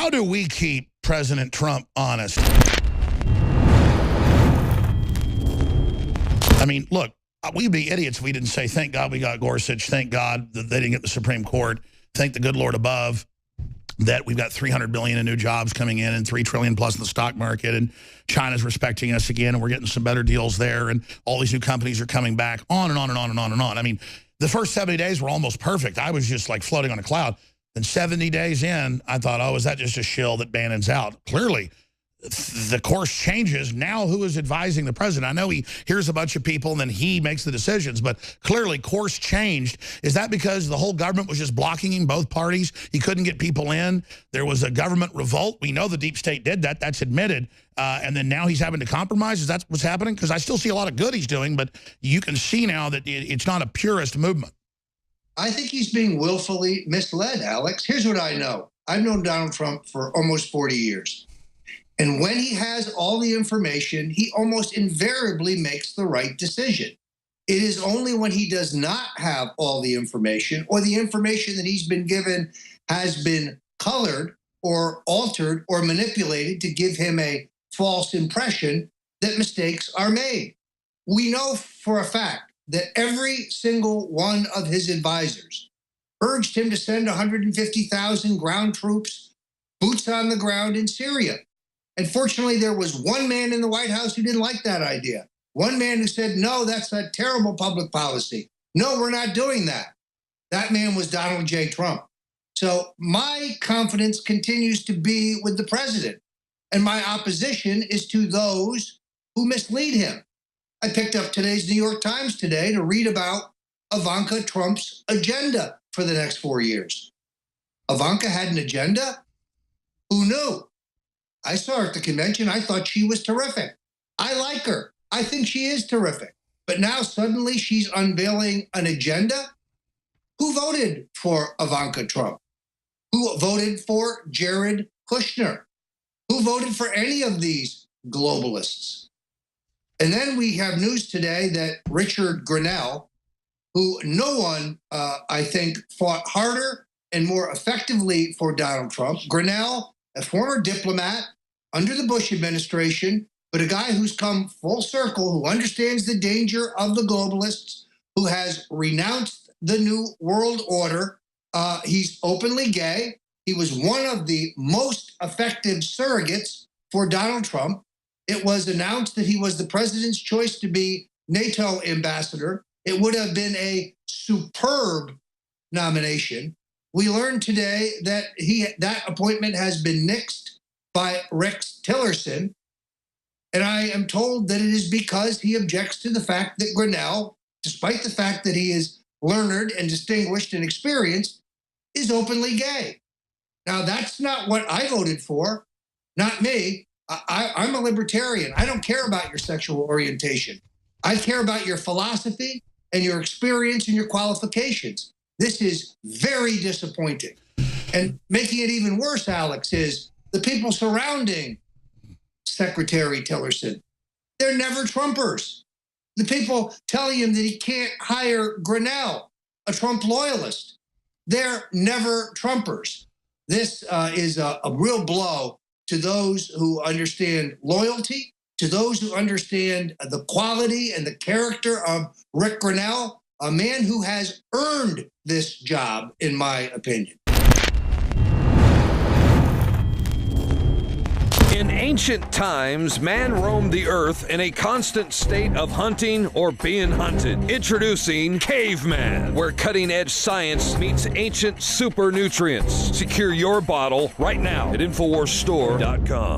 How do we keep President Trump honest? I mean, look, we'd be idiots if we didn't say, thank God we got Gorsuch. Thank God that they didn't get the Supreme Court. Thank the good Lord above that we've got 300 billion in new jobs coming in and 3 trillion plus in the stock market, and China's respecting us again, and we're getting some better deals there, and all these new companies are coming back, on and on and on and on and on. I mean, the first 70 days were almost perfect. I was just like floating on a cloud. Then 70 days in, I thought, oh, is that just a shill that Bannon's out? Clearly, the course changes. Now who is advising the president? I know he hears a bunch of people and then he makes the decisions, but clearly course changed. Is that because the whole government was just blocking him, both parties? He couldn't get people in. There was a government revolt. We know the deep state did that. That's admitted. And then now he's having to compromise. Is that what's happening? Because I still see a lot of good he's doing, but you can see now that it's not a purist movement. I think he's being willfully misled, Alex. Here's what I know. I've known Donald Trump for almost 40 years. And when he has all the information, he almost invariably makes the right decision. It is only when he does not have all the information, or the information that he's been given has been colored or altered or manipulated to give him a false impression, that mistakes are made. We know for a fact that every single one of his advisors urged him to send 150,000 ground troops, boots on the ground in Syria. And fortunately, there was one man in the White House who didn't like that idea. One man who said, no, that's a terrible public policy. No, we're not doing that. That man was Donald J. Trump. So my confidence continues to be with the president. And my opposition is to those who mislead him. I picked up today's New York Times today to read about Ivanka Trump's agenda for the next 4 years. Ivanka had an agenda? Who knew? I saw her at the convention. I thought she was terrific. I like her. I think she is terrific. But now suddenly she's unveiling an agenda? Who voted for Ivanka Trump? Who voted for Jared Kushner? Who voted for any of these globalists? And then we have news today that Richard Grenell, who no one, I think, fought harder and more effectively for Donald Trump. Grenell, a former diplomat under the Bush administration, but a guy who's come full circle, who understands the danger of the globalists, who has renounced the New World Order. He's openly gay. He was one of the most effective surrogates for Donald Trump. It was announced that he was the president's choice to be NATO ambassador. It would have been a superb nomination. We learned today that that appointment has been nixed by Rex Tillerson. And I am told that it is because he objects to the fact that Grenell, despite the fact that he is learned and distinguished and experienced, is openly gay. Now, that's not what I voted for, not me. I'm a libertarian. I don't care about your sexual orientation. I care about your philosophy and your experience and your qualifications. This is very disappointing. And making it even worse, Alex, is the people surrounding Secretary Tillerson. They're never Trumpers. The people telling him that he can't hire Grenell, a Trump loyalist, they're never Trumpers. This is a real blow to those who understand loyalty, to those who understand the quality and the character of Rick Grenell, a man who has earned this job, in my opinion. In ancient times, man roamed the earth in a constant state of hunting or being hunted. Introducing Caveman, where cutting-edge science meets ancient super nutrients. Secure your bottle right now at InfoWarsStore.com.